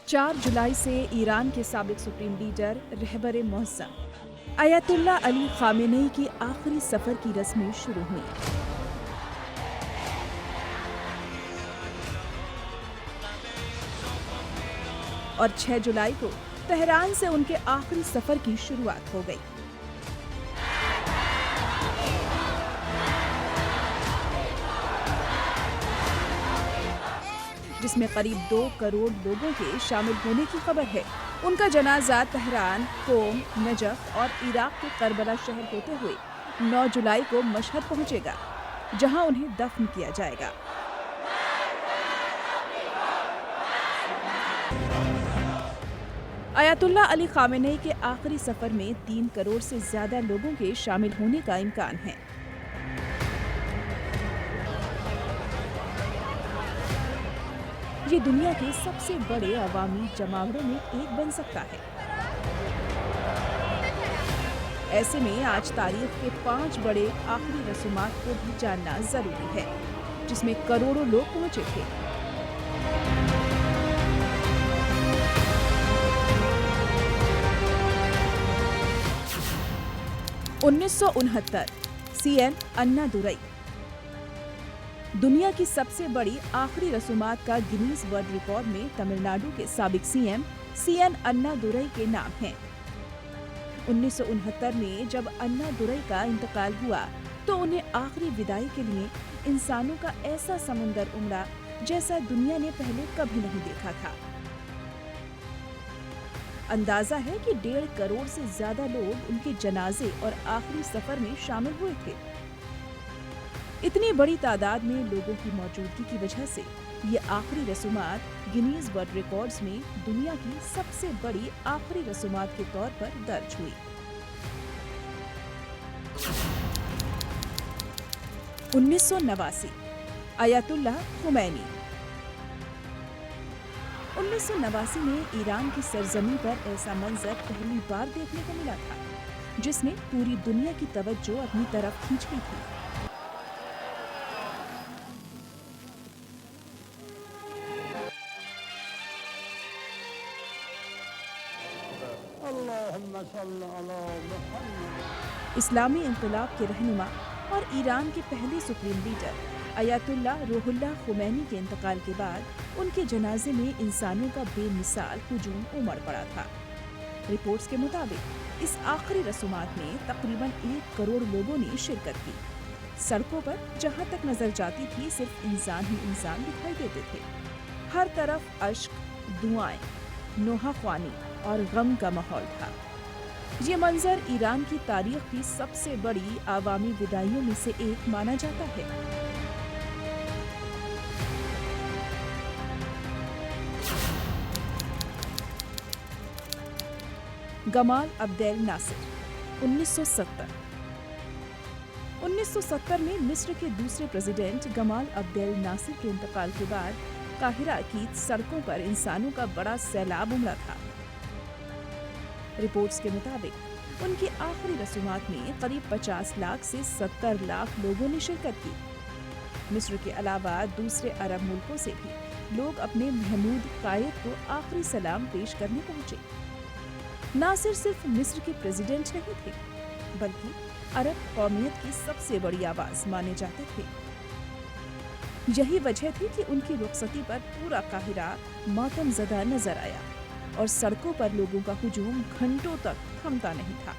4 जुलाई से ईरान के साबिक सुप्रीम लीडर रहबर मुअज़्ज़म अयतुल्ला अली ख़ामेनेई की आखिरी सफ़र की रस्में शुरू हुई। और 6 जुलाई को तेहरान से उनके आखिरी सफ़र की शुरुआत हो गई। जिसमें करीब 2 करोड़ लोगों के शामिल होने की खबर है। उनका जनाजा तेहरान, कोम, नजफ और इराक के करबला शहर होते हुए 9 जुलाई को मशहद पहुंचेगा, जहां उन्हें दफन किया जाएगा। अयतुल्ला अली ख़ामेनेई के आखिरी सफर में 3 करोड़ से ज्यादा लोगों के शामिल होने का इम्कान है। ये दुनिया के सबसे बड़े अवामी जमावड़ों में एक बन सकता है। ऐसे में आज तारीख के 5 बड़े आखिरी रसूमात को भी जानना जरूरी है, जिसमें करोड़ों लोग पहुंचे थे। (1969) सीएन अन्नादुरई। दुनिया की सबसे बड़ी आखिरी रसूमात का गिनीज वर्ल्ड रिकॉर्ड में तमिलनाडु के साबिक सीएम सीएन अन्नादुरई के नाम है। 1969 में जब अन्नादुरई का इंतकाल हुआ तो उन्हें आखिरी विदाई के लिए इंसानों का ऐसा समुंदर उमड़ा जैसा दुनिया ने पहले कभी नहीं देखा था। अंदाजा है कि 1.5 करोड़ से ज्यादा लोग उनके जनाजे और आखिरी सफर में शामिल हुए थे। इतनी बड़ी तादाद में लोगों की मौजूदगी की वजह से ये आखिरी रसूमात गिनीज वर्ल्ड रिकॉर्ड्स में दुनिया की सबसे बड़ी आखिरी रसूमात के तौर पर दर्ज हुई। 1989 अयतुल्ला खुमैनी। 1989 में ईरान की सरजमी पर ऐसा मंजर पहली बार देखने को मिला था, जिसने पूरी दुनिया की तवज्जो अपनी तरफ खींच ली थी। इस्लामी इनकलाब के रहनुमा और ईरान के पहले supreme leader Ayatollah Ruhollah Khomeini के इंतकाल के बाद उनके जनाजे में इंसानों का बेमिसाल हुजूम उमड़ पड़ा था। रिपोर्ट्स के मुताबिक इस आखिरी रसूमात में तकरीबन 1 करोड़ लोगों ने शिरकत की। सड़कों पर जहां तक नजर जाती थी सिर्फ इंसान ही इंसान दिखाई देते थे। हर तरफ अश्क, दुआएं, नोहाख्वानी और गम का माहौल था। ये मंजर ईरान की तारीख की सबसे बड़ी आवामी विदाइयों में से एक माना जाता है। Gamal Abdel Nasir. 1970 1970 में मिस्र के दूसरे प्रेसिडेंट गमाल अब्देल नासिर के इंतकाल के बाद काहिरा की सड़कों पर इंसानों का बड़ा सैलाब उमड़ा था। रिपोर्ट्स के मुताबिक उनकी आखिरी रसूमात में करीब 50 लाख से 70 लाख लोगों ने शिरकत की। मिस्र के अलावा दूसरे अरब मुल्कों से भी लोग अपने महमूद कायद को आखिरी सलाम पेश करने पहुंचे। नासिर सिर्फ मिस्र के प्रेसिडेंट नहीं थे, बल्कि अरब कौमियत की सबसे बड़ी आवाज माने जाते थे। यही वजह थी कि उनकी रुखसती पर पूरा काहिरा मातमज़दा नजर आया और सड़कों पर लोगों का हुजूम घंटों तक थमता नहीं था।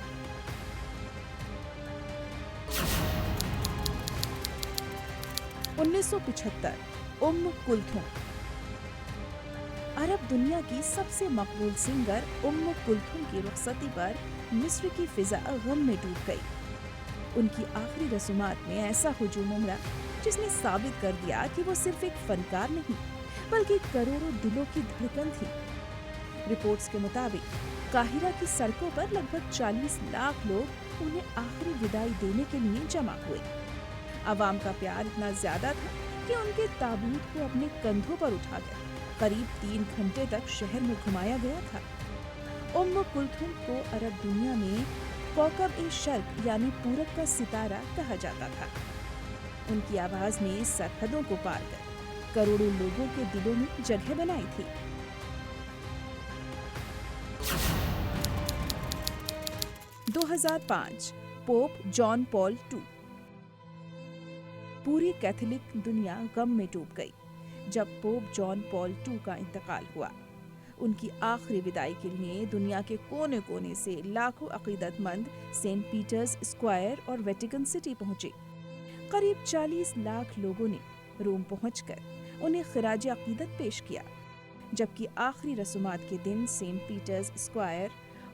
उम्म कुल्थुम। अरब दुनिया की सबसे मकबूल सिंगर उम्म कुल्थुम की रुखसती पर मिस्र की फिजा गम में डूब गई। उनकी आखिरी रसूमात में ऐसा हुजूम उमड़ा जिसने साबित कर दिया कि वो सिर्फ एक फनकार नहीं, बल्कि करोड़ों दिलों की धड़कन थी। रिपोर्ट्स के मुताबिक काहिरा की सड़कों पर लगभग 40 लाख लोग उन्हें आखिरी विदाई देने के लिए जमा हुए। आवाम का प्यार इतना ज्यादा था कि उनके ताबूत को अपने कंधों पर उठाकर करीब 3 घंटे तक शहर में घुमाया गया था। उम्म कुल्थुम को अरब दुनिया में कौकब-ए-शर्क यानी पूरब का सितारा कहा जाता था। उनकी आवाज ने सरहदों को पार कर करोड़ों लोगों के दिलों में जगह बनाई थी। 2005 पोप जॉन पॉल II। पूरी कैथोलिक दुनिया गम में डूब गई जब पोप जॉन पॉल II का इंतकाल हुआ। उनकी आखिरी विदाई के लिए दुनिया के कोने कोने से लाखों अकीदतमंद सेंट पीटर्स स्क्वायर और वेटिकन सिटी पहुंचे। करीब 40 लाख लोगों ने रोम पहुंचकर उन्हें खिराज अकीदत पेश किया, जबकि आखिरी रस्मात के दिन सेंट पीटर्स स्क्वायर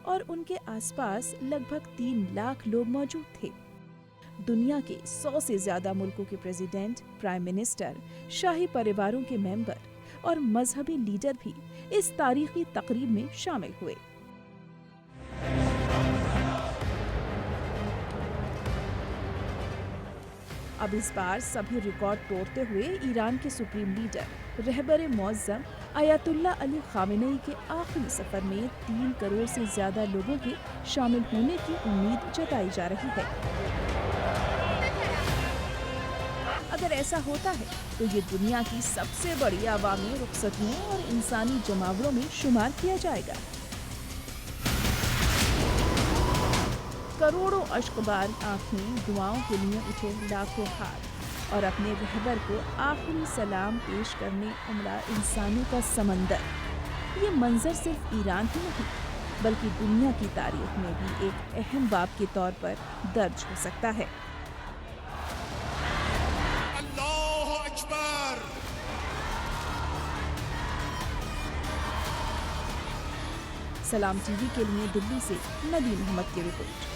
और उनके आसपास लगभग 3 लाख लोग मौजूद थे। दुनिया के 100 से ज्यादा मुल्कों के प्रेसिडेंट, प्राइम मिनिस्टर, शाही परिवारों के मेंबर और मजहबी लीडर भी इस तारीखी तकरीब में शामिल हुए। अब इस बार सभी रिकॉर्ड तोड़ते हुए ईरान के सुप्रीम लीडर रहबर मुअज्जम आयतुल्ला अली खामेनेई के आखिरी सफर में 3 करोड़ से ज्यादा लोगों के शामिल होने की उम्मीद जताई जा रही है। अगर ऐसा होता है तो ये दुनिया की सबसे बड़ी अवामी रुखसतियों और इंसानी जमावड़ों में शुमार किया जाएगा। करोड़ों अश्कबार आंखें दुआओं के लिए उठे लाखों हाथ और अपने रहबर को आखिरी सलाम पेश करने उमड़ा इंसानों का समंदर। ये मंजर सिर्फ ईरान ही नहीं बल्कि दुनिया की तारीख में भी एक अहम बाब के तौर पर दर्ज हो सकता है। सलाम टीवी के लिए दिल्ली से नदीम अहमद की रिपोर्ट।